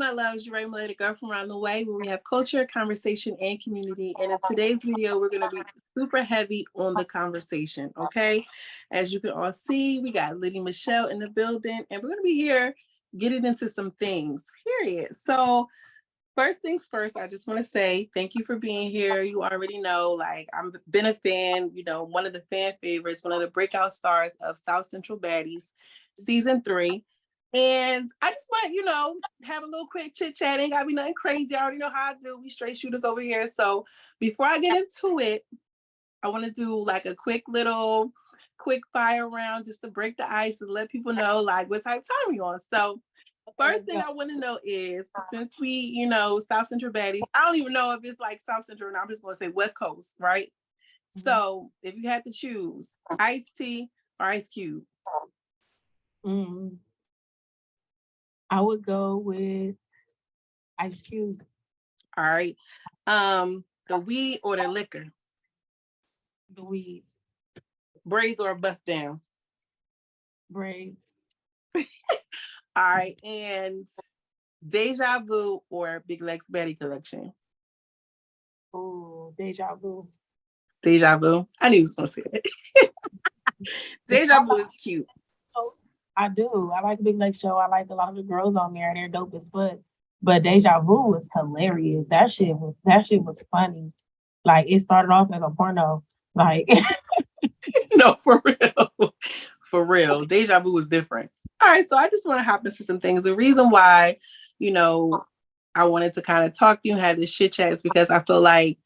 my loves, your regulated girl from around the way, where we have culture, conversation, and community. And in today's video, we're going to be super heavy on the conversation, okay? As you can all see, we got Liddy Mechelle in the building, and we're going to be here getting into some things, period. So first things first, I just want to say thank you for being here. You already know, like, I've been a fan, one of the fan favorites, one of the breakout stars of South Central Baddies, season 3. And I just want, have a little quick chit chat. Ain't gotta be nothing crazy. I already know how I do. We straight shooters over here. So before I get into it, I want to do like a quick fire round just to break the ice and let people know like what type of time we're on. So first thing I want to know is, since we, South Central Baddies, I don't even know if it's like South Central or not. I'm just going to say West Coast, right? Mm-hmm. So if you had to choose iced tea or ice cube? I would go with ice cube. All right. The weed or the liquor? The weed. Braids or bust down? Braids. All right. And Deja Vu or Big Legs Baddie collection? Oh, Deja Vu. Deja Vu. I knew you was gonna say it. Deja Vu is cute. I do. I like Big Lake Show. I like a lot of the girls on there. They're dope as fuck. But Deja Vu was hilarious. That shit was funny. Like, it started off as a porno. Like, no, for real. For real. Deja Vu was different. All right, so I just want to hop into some things. The reason why, I wanted to kind of talk to you and have this shit chat is because I feel like,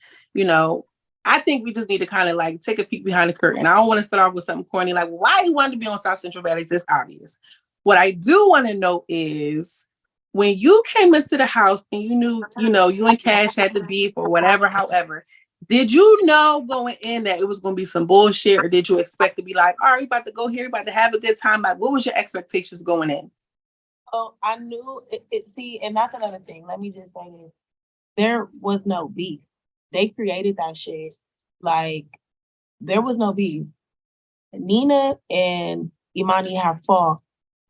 I think we just need to kind of like take a peek behind the curtain. I don't want to start off with something corny like, why you wanted to be on South Central Baddies? This obvious. What I do want to know is, when you came into the house and you knew, you and Cash had the beef or whatever, however, did you know going in that it was going to be some bullshit, or did you expect to be like, all right, you about to go here, you about to have a good time? Like, what was your expectations going in? Oh, I knew it. See, and that's another thing. Let me just say this. There was no beef. They created that shit. Like, there was no beef. Nina and Imani have fought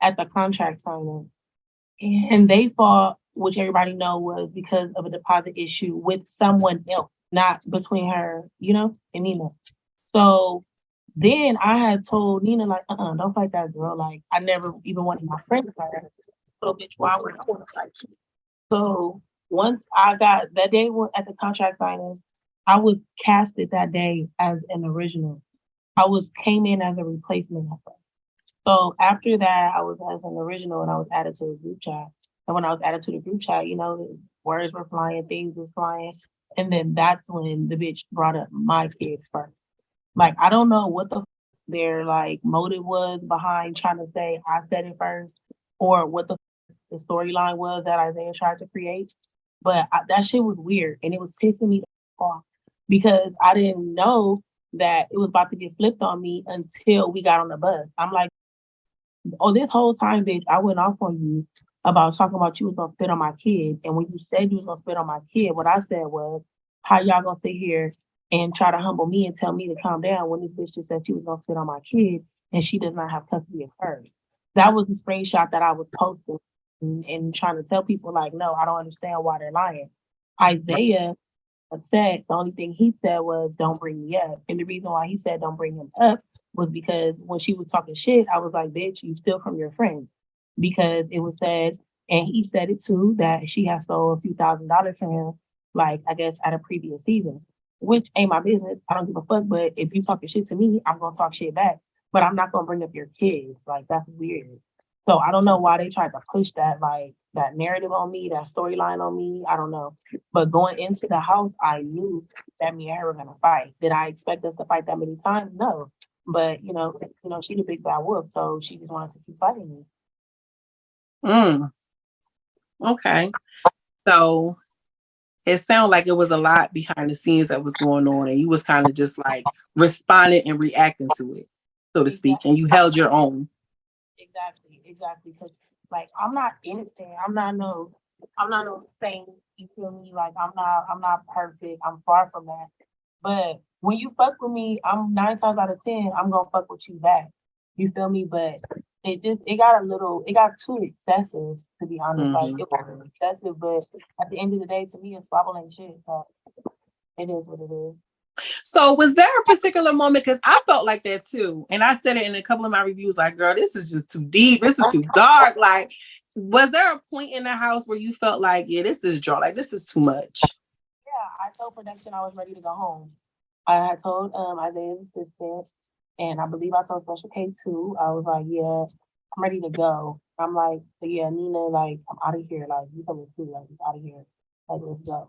at the contract signing. And they fought, which everybody know was because of a deposit issue with someone else, not between her, and Nina. So then I had told Nina, like, don't fight that girl. Like, I never even wanted my friend to fight her. So, bitch, why would I want to fight you? So once I got that day at the contract signing, I was casted that day as an original. I came in as a replacement of her. So after that, I was as an original and I was added to the group chat. And when I was added to the group chat, words were flying, things were flying. And then that's when the bitch brought up my kid first. Like, I don't know what their like motive was behind trying to say I said it first, or what the storyline was that Isaiah tried to create. But that shit was weird, and it was pissing me off because I didn't know that it was about to get flipped on me until we got on the bus. I'm like, oh, this whole time, bitch, I went off on you about talking about you was gonna spit on my kid. And when you said you was gonna spit on my kid, what I said was, how y'all gonna sit here and try to humble me and tell me to calm down when this bitch just said she was gonna spit on my kid and she does not have custody of her? That was the screenshot that I was posting and trying to tell people, like, no, I don't understand why they're lying. Isaiah said the only thing he said was, don't bring me up. And the reason why he said don't bring him up was because when she was talking shit, I was like, bitch, you steal from your friends. Because it was said, and he said it too, that she has stole a few $1,000s from him, like, I guess at a previous season, which ain't my business. I don't give a fuck. But if you talking shit to me, I'm going to talk shit back. But I'm not going to bring up your kids. Like, that's weird. So I don't know why they tried to push that, like, that narrative on me, that storyline on me. I don't know. But going into the house, I knew that me and her were going to fight. Did I expect us to fight that many times? No. But, she's the big bad wolf, so she just wanted to keep fighting me. Okay. So it sounded like it was a lot behind the scenes that was going on, and you was kind of just like responding and reacting to it, so to speak, and you held your own. Exactly. Because, like, I'm not innocent. I'm not no saint. You feel me? Like, I'm not perfect. I'm far from that. But when you fuck with me, I'm 9 times out of 10, I'm gonna fuck with you back. You feel me? But it got too excessive, to be honest. Like it was excessive, but at the end of the day, to me, it's squabble ain't shit. So it is what it is. So was there a particular moment? Because I felt like that too. And I said it in a couple of my reviews, like, girl, this is just too deep. This is too dark. Like, was there a point in the house where you felt like, yeah, this is draw, like this is too much? Yeah, I told production I was ready to go home. I had told Isaiah's assistant, and I believe I told Special K too. I was like, yeah, I'm ready to go. I'm like, yeah, Nina, like, I'm out of here. Like, you coming too, like, out of here. Like, let's go.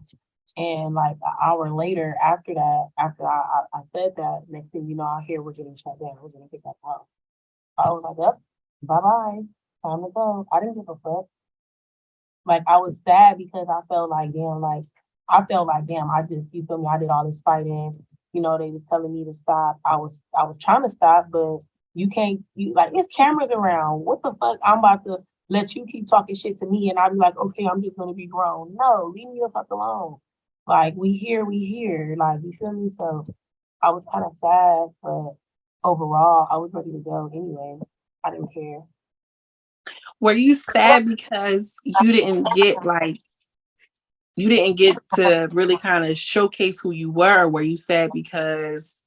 And like an hour later, after that, after I said that, next thing you know, I hear we're getting shut down. We're gonna get that out. I was like, yep, bye bye, time to go. I didn't give a fuck. Like I was sad because I felt like damn, I just you feel me, I did all this fighting. You know, they was telling me to stop. I was trying to stop, but you can't you like it's cameras around. What the fuck? I'm about to let you keep talking shit to me and I'll be like, okay, I'm just gonna be grown. No, leave me the fuck alone. Like we here. Like you feel me? So I was kind of sad, but overall I was ready to go anyway. I didn't care. Were you sad because you didn't get to really kind of showcase who you were? Or were you sad because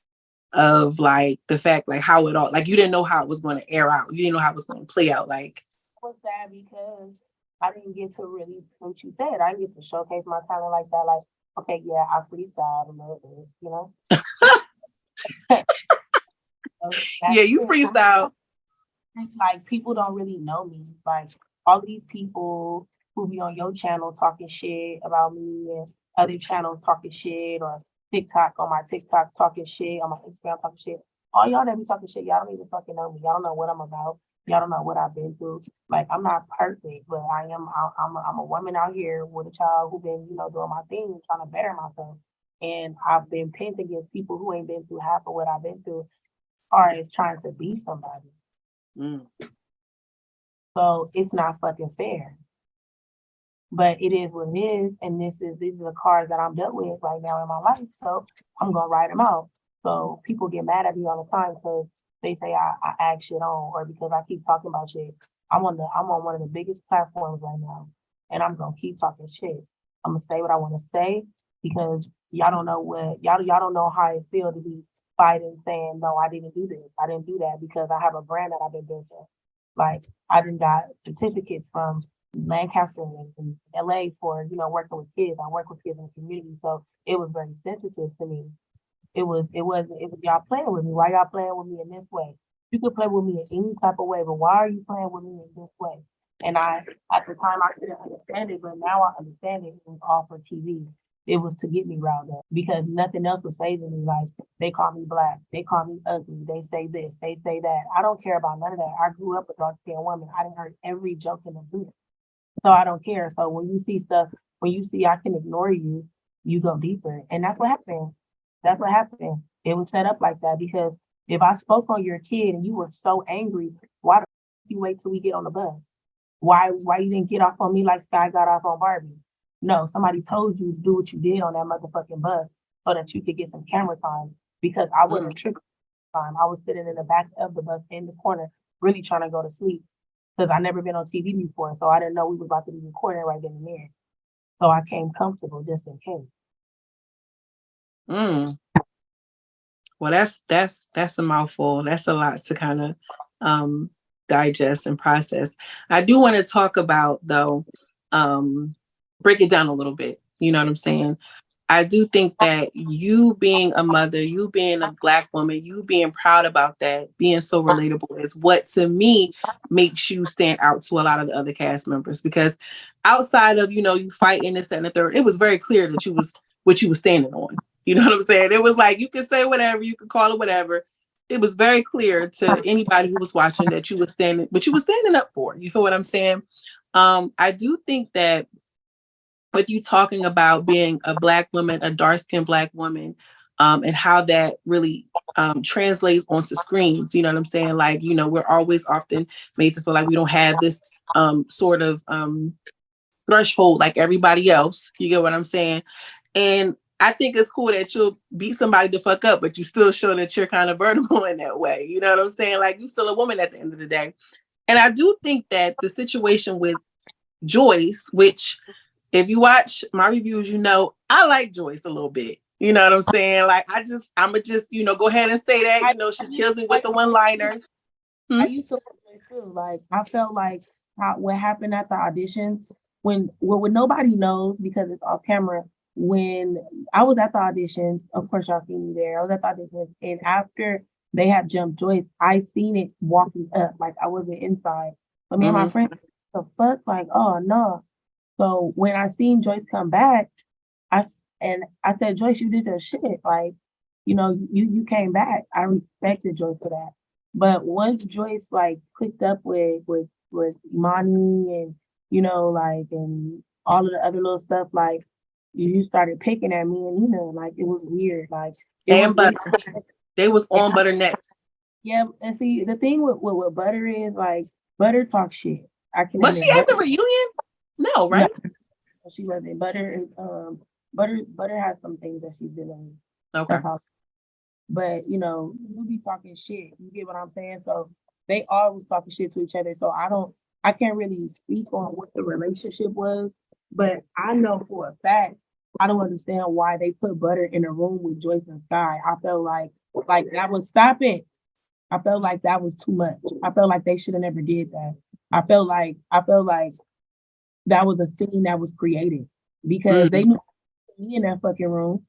of like the fact like how it all like you didn't know how it was going to air out? You didn't know how it was going to play out like Was sad because I didn't get to really what you said. I didn't get to showcase my talent like that. Like, okay, yeah, I freestyled a little bit, you know? So yeah, you freestyle. like people don't really know me. Like all of these people who be on your channel talking shit about me and other channels talking shit or TikTok on my TikTok talking shit, on my Instagram talking shit. All y'all that be talking shit, y'all don't even fucking know me. Y'all don't know what I'm about. Y'all don't know what I've been through. Like I'm not perfect, but I am. I'm a woman out here with a child who been, you know, doing my thing, trying to better myself. And I've been pinned against people who ain't been through half of what I've been through, or is trying to be somebody. Mm. So it's not fucking fair. But it is what it is, and these are the cards that I'm dealt with right now in my life. So I'm gonna write them out. So people get mad at me all the time because they say I act shit on, or because I keep talking about shit. I'm on one of the biggest platforms right now, and I'm gonna keep talking shit. I'm gonna say what I want to say because y'all don't know how it feels to be fighting saying no, I didn't do this, I didn't do that because I have a brand that I've been building. Like I didn't got certificates from Lancaster and LA for, you know, working with kids. I work with kids in the community. So it was very sensitive to me. It was y'all playing with me. Why y'all playing with me in this way? You could play with me in any type of way, but why are you playing with me in this way? And at the time I couldn't understand it, but now I understand it. It was all for TV. It was to get me riled up because nothing else was saving me. Like they call me black, they call me ugly, they say this, they say that. I don't care about none of that. I grew up a dark skinned woman. I didn't heard every joke in the booth. So I don't care. So when you see stuff, when you see I can ignore you, you go deeper. And that's what happened. That's what happened. It was set up like that because if I spoke on your kid and you were so angry, why don't you wait till we get on the bus? Why you didn't get off on me like Sky got off on Barbie? No, somebody told you to do what you did on that motherfucking bus so that you could get some camera time because I wasn't tripping time. I was sitting in the back of the bus in the corner, really trying to go to sleep because I never been on TV before, so I didn't know we was about to be recording right then and there. So I came comfortable just in case. Mm. Well, that's a mouthful. That's a lot to kind of digest and process. I do want to talk about though, break it down a little bit. You know what I'm saying? I do think that you being a mother, you being a Black woman, you being proud about that, being so relatable is what to me makes you stand out to a lot of the other cast members. Because outside of, you know, you fighting this and the third, it was very clear that you was what you was standing on. You know what I'm saying? It was like you could say whatever, you could call it whatever. It was very clear to anybody who was watching that you was standing, but you was standing up for. You feel what I'm saying? I do think that with you talking about being a Black woman, a dark-skinned Black woman, and how that really translates onto screens. You know what I'm saying? Like, you know, we're always often made to feel like we don't have this sort of threshold like everybody else. You get what I'm saying? And I think it's cool that you'll beat somebody to fuck up, but you still show that you're kind of vertical in that way. You know what I'm saying? Like, you're still a woman at the end of the day. And I do think that the situation with Joyce, which if you watch my reviews, you know, I like Joyce a little bit. You know what I'm saying? Like, I'ma just, you know, go ahead and say that. You know, she kills me with the one-liners. I used to like that too. Like I felt like what happened at the auditions when nobody knows because it's off camera. When I was at the auditions, of course y'all seen me there. I was at the auditions, and after they had jumped Joyce, I seen it walking up. Like I wasn't inside. So me and my friend, the fuck, like, oh no. So when I seen Joyce come back, I said, Joyce, you did your shit. Like, you know, you came back. I respected Joyce for that. But once Joyce like clicked up with Imani and you know like and all of the other little stuff, like you started picking at me and you know like it was weird. Like it and was Butter, they was on Butter next. Yeah, and see the thing with Butter is like Butter talks shit. I can Was admit. she at the reunion? No, right? No, she wasn't. Butter has some things that she's dealing with. Okay. That's all. But you know, you be talking shit. You get what I'm saying? So they always talking shit to each other. So I can't really speak on what the relationship was, but I know for a fact I don't understand why they put Butter in a room with Joyce and Sky. I felt like that was stop it. I felt like that was too much. I felt like they should have never did that. I felt like that was a scene that was created because they knew me in that fucking room.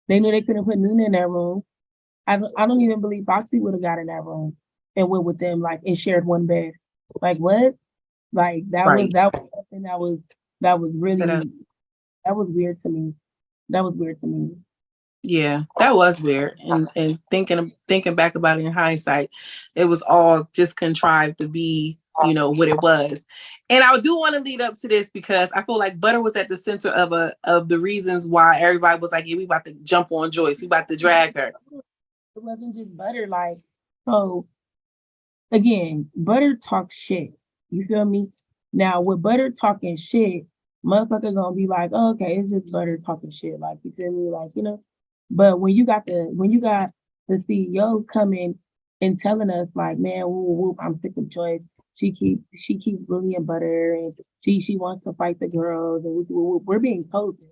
They knew they couldn't put Nina in that room. I don't even believe Foxy would have got in that room and went with them like and shared one bed. Like what? Like that was something that was really that was weird to me. That was weird to me. Yeah, that was weird. And thinking back about it in hindsight, it was all just contrived to be, you know, what it was. And I do want to lead up to this because I feel like Butter was at the center of the reasons why everybody was like, yeah, we about to jump on Joyce, we about to drag her. It wasn't just Butter, like so again, Butter talks shit. You feel me? Now with Butter talking shit, motherfucker gonna be like, oh, okay, it's just Butter talking shit. Like you feel me? Like, you know. But when you got the CEO coming and telling us like, man, whoop, whoop, I'm sick of Joyce. She keeps bullying Butter and she wants to fight the girls and we're being told this.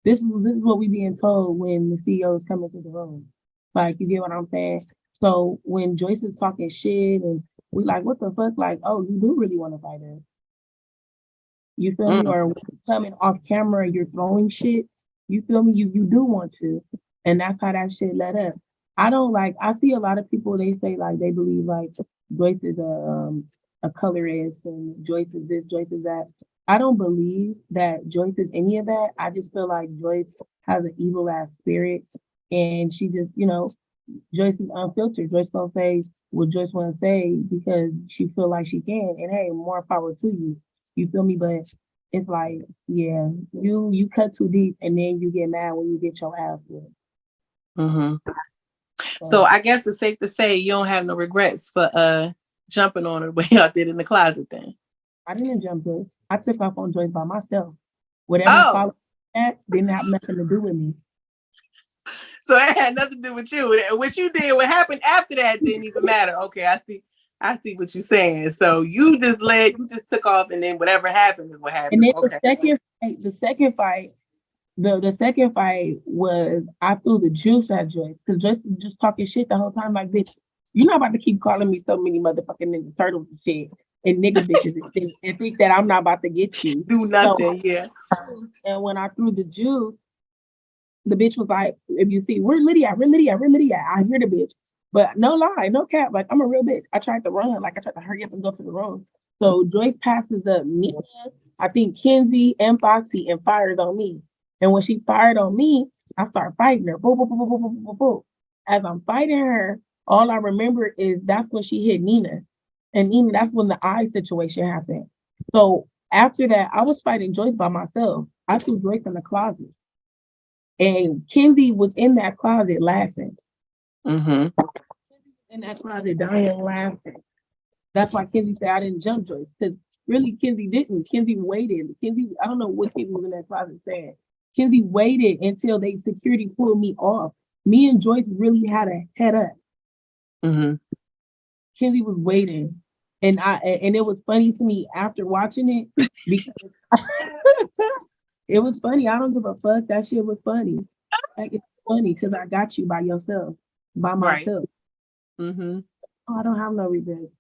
This is what we being told when the CEO is coming to the room. Like you get what I'm saying? So when Joyce is talking shit and we like, what the fuck? Like, oh, you do really want to fight her. You feel me? Or when you're coming off camera and you're throwing shit, you feel me? You do want to. And that's how that shit let up. I see a lot of people they say like they believe like Joyce is a colorist and Joyce is this, Joyce is that. I don't believe that Joyce is any of that. I just feel like Joyce has an evil ass spirit and she just, you know, Joyce is unfiltered. Joyce gonna say what Joyce wanna say because she feel like she can. And hey, more power to you. You feel me? But it's like, yeah, you cut too deep and then you get mad when you get your ass whipped. Mm-hmm. So I guess it's safe to say you don't have no regrets for jumping on her the way y'all did in the closet then. I didn't jump Joyce. I took off on Joyce by myself. Whatever followed that didn't have nothing to do with me. So it had nothing to do with you. What you did, what happened after that didn't even matter. Okay, I see what you're saying. So you just took off and then whatever happened is what happened. And then okay. the second fight was I threw the juice at Joyce because Joyce was just talking shit the whole time. Like, bitch, you're not about to keep calling me so many motherfucking nigga turtles and shit and nigga bitches and think that I'm not about to get you. Do nothing, yeah. And when I threw the juice, the bitch was like, if you see, where's Lydia? Where's Lydia? Where's Lydia? I hear the bitch. But no lie, no cap. Like, I'm a real bitch. I tried to run. Like, I tried to hurry up and go to the room. So Joyce passes up Nina, I think Kenzie and Foxy and fires on me. And when she fired on me, I start fighting her. Boom, boom, boom, boom, boom, boom, boom, boom. As I'm fighting her, all I remember is that's when she hit Nina. And Nina, that's when the eye situation happened. So after that, I was fighting Joyce by myself. I threw Joyce in the closet. And Kenzie was in that closet laughing. Mm-hmm. In that closet dying laughing. That's why Kenzie said I didn't jump Joyce. Because really Kenzie didn't. Kenzie waited. I don't know what Kenzie was in that closet saying. Kenzie waited until they security pulled me off. Me and Joyce really had a head up. Mm-hmm. Kenzie was waiting. And it was funny to me after watching it because it was funny. I don't give a fuck. That shit was funny. Like it's funny because I got you by yourself, by Right. myself. Mm-hmm. Oh, I don't have no regrets.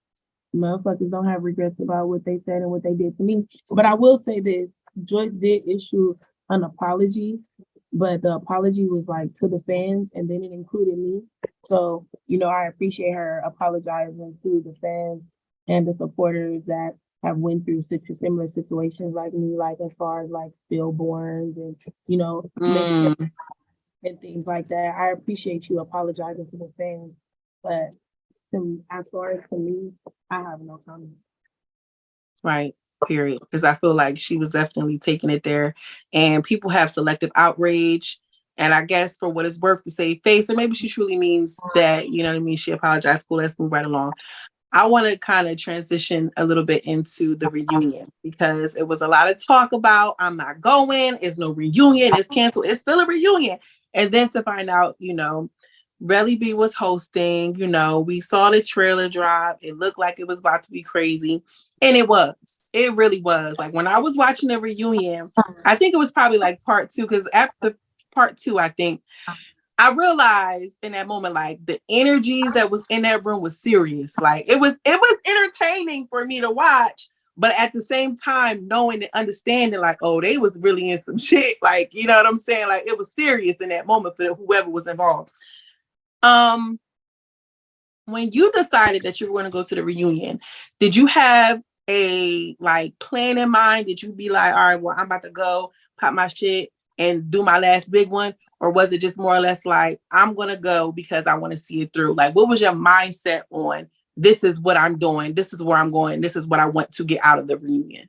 Motherfuckers don't have regrets about what they said and what they did to me. But I will say this: Joyce did issue an apology, but the apology was like to the fans, and then it included me. So I appreciate her apologizing to the fans and the supporters that have went through such similar situations like me, like as far as like stillborns and miscarriage Mm, and things like that. I appreciate you apologizing to the fans, but as far as to me, I have no comment. right. Period. Because I feel like she was definitely taking it there, and people have selective outrage. And I guess for what it's worth to save face, or maybe she truly means that, you know what I mean? She apologized. Cool, let's move right along. I want to kind of transition a little bit into the reunion because it was a lot of talk about I'm not going, it's no reunion, it's canceled, it's still a reunion. And then to find out, Relly B was hosting, we saw the trailer drop. It looked like it was about to be crazy. And it was. It really was. Like when I was watching the reunion, I think it was probably like part two, because after part two, I think I realized in that moment, like the energies that was in that room was serious. Like it was entertaining for me to watch, but at the same time, knowing and understanding, like, oh, they was really in some shit. Like, you know what I'm saying? Like it was serious in that moment for whoever was involved. Um, when you decided that you were going to go to the reunion, did you have a like plan in mind? Did you be like, all right, well, I'm about to go pop my shit and do my last big one? Or was it just more or less like, I'm going to go because I want to see it through? Like, what was your mindset on this is what I'm doing? This is where I'm going. This is what I want to get out of the reunion.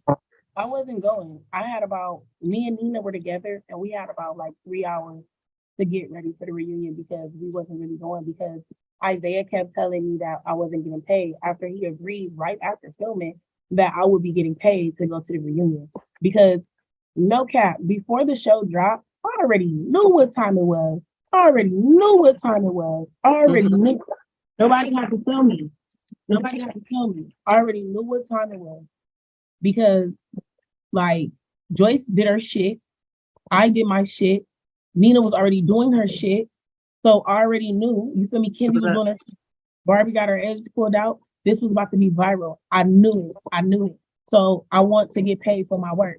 I wasn't going. I had about me and Nina were together, and we had about like 3 hours to get ready for the reunion because we wasn't really going because Isaiah kept telling me that I wasn't getting paid after he agreed right after filming that I would be getting paid to go to the reunion because no cap before the show dropped, I already knew what time it was. I already knew what time it was. I already Mm-hmm. knew. Nobody had to tell me. Nobody had to tell me. I already knew what time it was because like Joyce did her shit. I did my shit. Nina was already doing her shit. So I already knew. You feel me? Kenzie was doing her shit. Barbie got her edge pulled out. This was about to be viral. I knew it. I knew it. So I want to get paid for my work.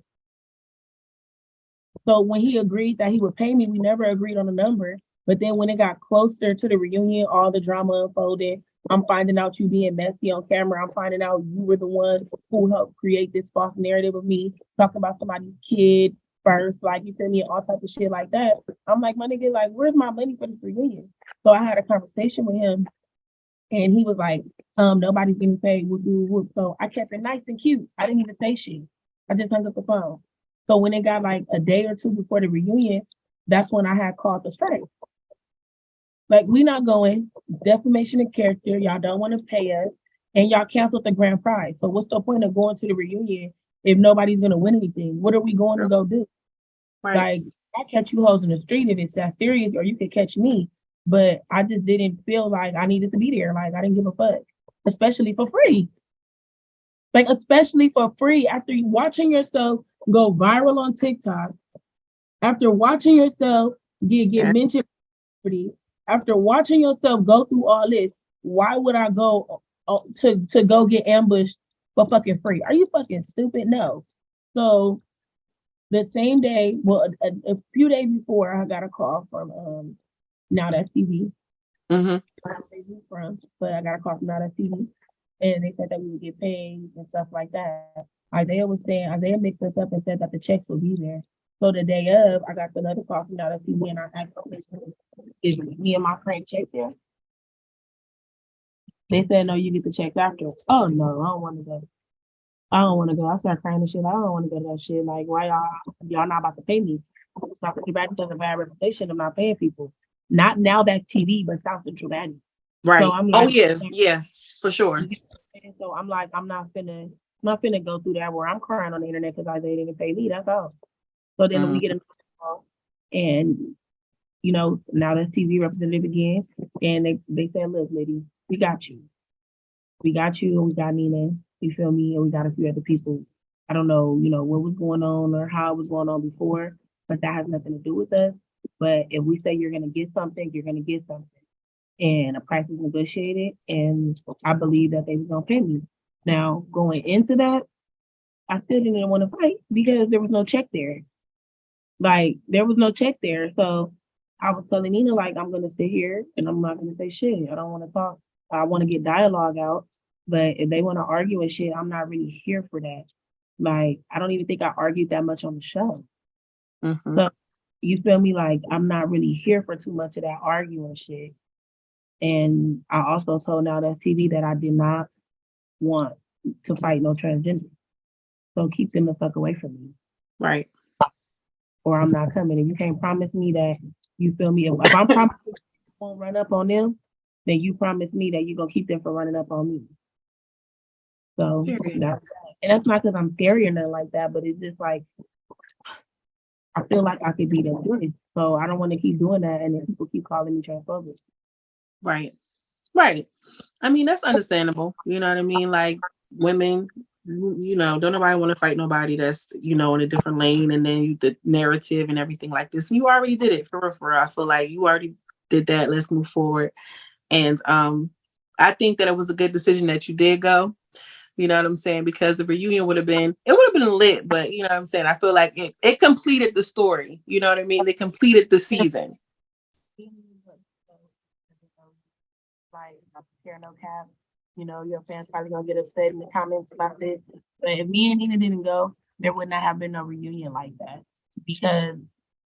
So when he agreed that he would pay me, we never agreed on a number. But then when it got closer to the reunion, all the drama unfolded. I'm finding out you being messy on camera. I'm finding out you were the one who helped create this false narrative of me talking about somebody's kid first, like you feel me, all type of shit like that. I'm like, my nigga, like, where's my money for this reunion? So I had a conversation with him, and he was like, nobody's getting paid. We'll do whoop. So I kept it nice and cute. I didn't even say shit. I just hung up the phone. So when it got like a day or two before the reunion, that's when I had called the strike. Like, we not going. Defamation of character. Y'all don't want to pay us. And y'all canceled the grand prize. So what's the point of going to the reunion if nobody's gonna win anything? What are we going to go do? Right. Like, I catch you hoes in the street if it's that serious, or you could catch me. But I just didn't feel like I needed to be there. Like, I didn't give a fuck, especially for free. Like, especially for free after you watching yourself go viral on TikTok, after watching yourself get Yeah. mentioned, after watching yourself go through all this, why would I go to go get ambushed for fucking free? Are you fucking stupid? No. So the same day, well, a few days before, I got a call from Now That's TV. Mm-hmm. From, but I got a call from Now That's TV, and they said that we would get paid and stuff like that. Isaiah mixed us up and said that the checks would be there. So the day of, I got another call from Now That's TV, and I asked them, is me and my friend check there? They said, no, you get the checks after. Oh, no, I don't want to go. I don't want to go. I started crying and shit. I don't want to go to that shit. Like, why y'all not about to pay me? South Central Baddies has a bad reputation of not paying people. Not Now That's TV, but South Central Baddies. So Right. I'm Oh like, yeah. Yeah. For sure. so I'm like, I'm not finna go through that where I'm crying on the internet because Isaiah didn't pay me. That's all. So then we Mm. get a call, and Now That's TV representative again, and they said, look, lady, we got you. We got you and we got Nina. You feel me? And we got a few other people. I don't know, what was going on or how it was going on before, but that has nothing to do with us. But if we say you're gonna get something, you're gonna get something. And a price was negotiated, and I believe that they was gonna pay me. Now, going into that, I still didn't want to fight because there was no check there. Like there was no check there. So I was telling Nina, like, I'm gonna sit here and I'm not gonna say shit. I don't want to talk. I want to get dialogue out. But if they want to argue and shit, I'm not really here for that. Like, I don't even think I argued that much on the show. Mm-hmm. So you feel me? Like I'm not really here for too much of that arguing shit. And I also told Now That's TV that I did not want to fight no transgender. So keep them the fuck away from me. Right. Or I'm not coming. And you can't promise me that, you feel me? If I'm promising you won't run up on them, then you promise me that you're gonna keep them from running up on me. So that's not because I'm scary or nothing like that, but it's just like I feel like I could be that good. So I don't want to keep doing that and then people keep calling me transphobic. Right. Right. I mean, that's understandable. You know what I mean? Like women, don't nobody want to fight nobody that's, in a different lane, and then the narrative and everything like this. You already did it for real, for real. I feel like you already did that. Let's move forward. And I think that it was a good decision that you did go. You know what I'm saying? Because the reunion would have been lit, but you know what I'm saying? I feel like it completed the story. You know what I mean? They completed the season. Like, I'm scared no cap. Your fans probably gonna get upset in the comments about this. But if me and Nina didn't go, there would not have been no reunion like that. Because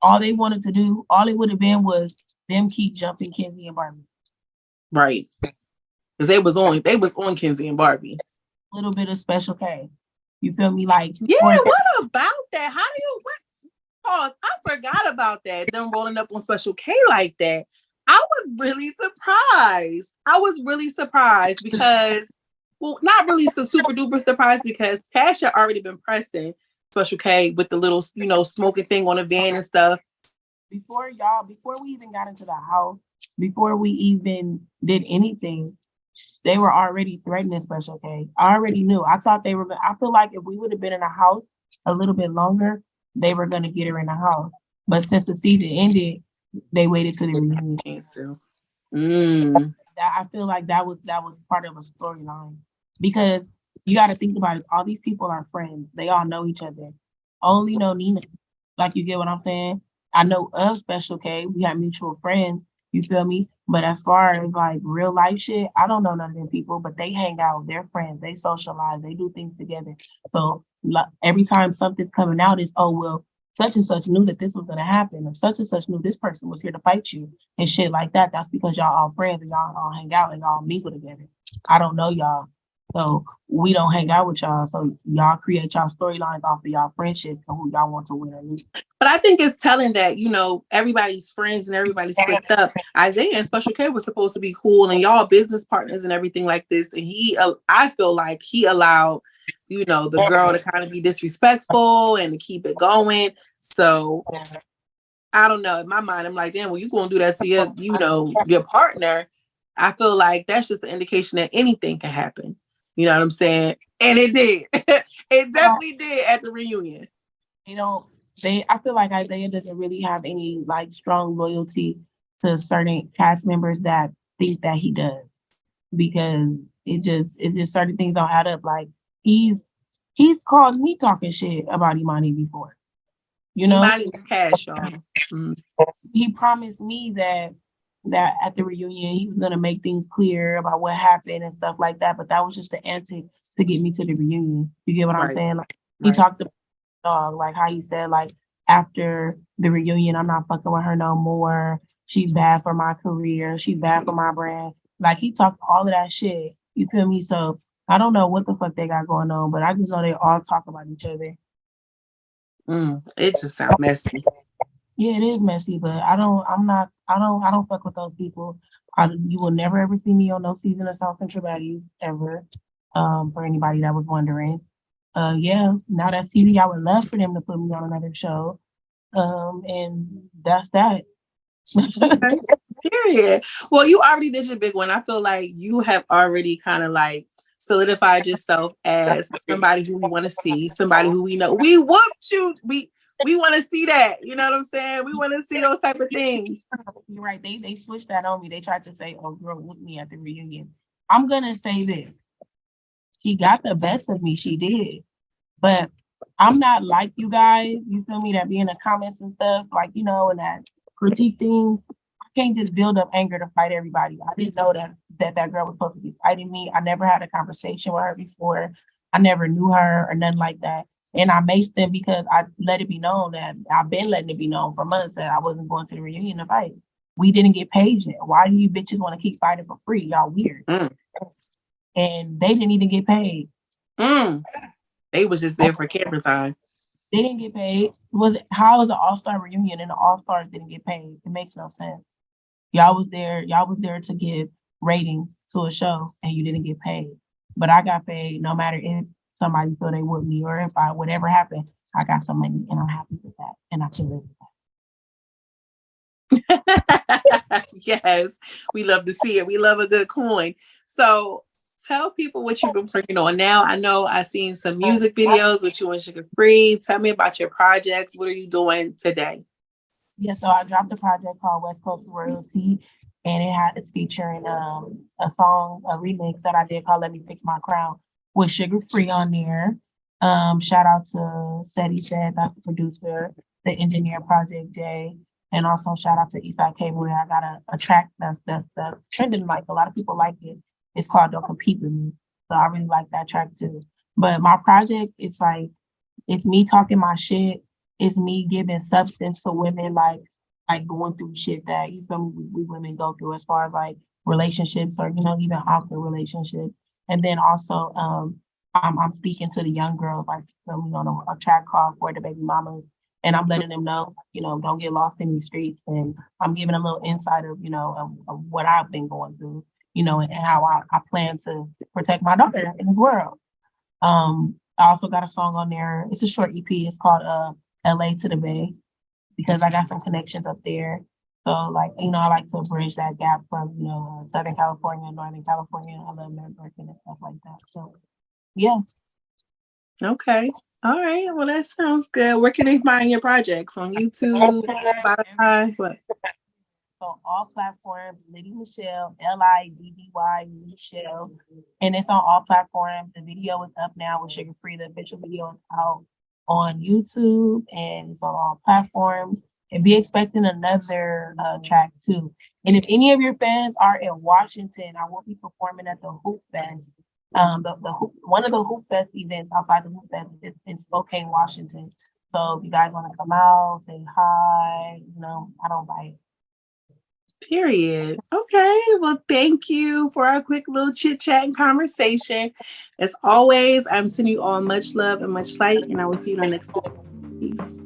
all they wanted to do, all it would have been was them keep jumping Kenzie and Barbie. Right. Because they was on Kenzie and Barbie. A little bit of Special K. You feel me? Like, yeah, what about that? How do you pause? I forgot about that. Them rolling up on Special K like that. I was really surprised because, well, not really so super duper surprised because Cash had already been pressing Special K with the little, smoking thing on the van and stuff. Before we even got into the house, before we even did anything, they were already threatening Special K. I already knew. I thought they were. I feel like if we would have been in the house a little bit longer, they were going to get her in the house. But since the season ended, they waited till the reunion. I feel like that was part of a storyline because you got to think about it. All these people are friends. They all know each other. Only know Nina. Like, you get what I'm saying? I know of Special K. We have mutual friends. You feel me? But as far as like real life shit, I don't know none of them people, but they hang out. They're friends. They socialize. They do things together. So every time something's coming out, is, oh, well, such and such knew that this was going to happen, or such and such knew this person was here to fight you and shit like that. That's because y'all all friends and y'all all hang out and y'all mingle together. I don't know y'all. So we don't hang out with y'all. So y'all create y'all storylines off of y'all friendships and who y'all want to win or lose. But I think it's telling that, everybody's friends and everybody's flipped up. Isaiah and Special K was supposed to be cool and y'all business partners and everything like this. And I feel like he allowed, the girl to kind of be disrespectful and to keep it going. So I don't know. In my mind, I'm like, damn, well, you going to do that to your partner. I feel like that's just an indication that anything can happen. You know what I'm saying? And it did. It definitely did at the reunion. I feel like Isaiah doesn't really have any like strong loyalty to certain cast members that think that he does, because it just certain things don't add up. Like he's called me talking shit about Imani before. Imani was Cash, y'all. Mm-hmm. He promised me that at the reunion he was gonna make things clear about what happened and stuff like that, but that was just the antic to get me to the reunion. You get what I'm saying? Like he talked about dog, like how he said, like, after the reunion, I'm not fucking with her no more. She's bad for my career. She's bad for my brand. Like, he talked all of that shit. You feel me? So I don't know what the fuck they got going on, but I just know they all talk about each other. It just sounds messy. Yeah, it is messy, but I don't fuck with those people. You will never ever see me on no season of South Central Baddies ever. For anybody that was wondering. Yeah, Now That's TV. I would love for them to put me on another show. And that's that. Period. Well, you already did your big one. I feel like you have already kind of like solidified yourself as somebody who we want to see, somebody who we know. We whooped you. We want to see that. You know what I'm saying? We want to see those type of things. You're right. They switched that on me. They tried to say, "Oh, girl, with me at the reunion." I'm gonna say this: she got the best of me. She did, but I'm not like you guys. You feel me? That be in the comments and stuff, like and that critique things. I can't just build up anger to fight everybody. I didn't know that girl was supposed to be fighting me. I never had a conversation with her before. I never knew her or nothing like that. And I maced them because I let it be known that I've been letting it be known for months that I wasn't going to the reunion to fight. We didn't get paid yet. Why do you bitches want to keep fighting for free? Y'all weird. And they didn't even get paid. They was just there for camera time. They didn't get paid. How was an all-star reunion and the all-stars didn't get paid? It makes no sense. Y'all was there to give ratings to a show and you didn't get paid. But I got paid no matter if somebody thought they with me or if whatever happened, I got some money and I'm happy with that. And I can live with that. Yes, we love to see it. We love a good coin. So tell people what you've been working on now. I know I've seen some music videos with you and Sugar Free. Tell me about your projects. What are you doing today? Yeah, so I dropped a project called West Coast Royalty, and it's featuring a song, a remix that I did called Let Me Fix My Crown with Sugar Free on there. Shout out to Seti Said, that's the producer, the engineer, Project J, and also shout out to Eastside Cabaret. I got a track that's trending, like a lot of people like it. It's called Don't Compete With Me. So I really like that track too. But my project is like, it's me talking my shit. It's me giving substance to women, like going through shit that we women go through as far as like relationships or even awkward relationships. And then also I'm speaking to the young girls, like on a track called For the Baby Mamas, and I'm letting them know, don't get lost in these streets. And I'm giving a little insight of of what I've been going through, and how I plan to protect my daughter in this world. I also got a song on there. It's a short EP. It's called LA to the Bay, because I got some connections up there. So I like to bridge that gap from, Southern California, Northern California. I love networking and stuff like that. So yeah. Okay. All right. Well, that sounds good. Where can they find your projects? On YouTube, Spotify, what? On all platforms, Liddy Mechelle, Liddy Mechelle, and it's on all platforms. The video is up now with Sugar Free. The official video is out on YouTube and it's on all platforms. And be expecting another track too. And if any of your fans are in Washington, I will be performing at the Hoop Fest. One of the Hoop Fest events outside the Hoop Fest is in Spokane, Washington. So if you guys want to come out, say hi, I don't bite. Period. Okay. Well, thank you for our quick little chit chat and conversation. As always, I'm sending you all much love and much light, and I will see you in the next video. Peace.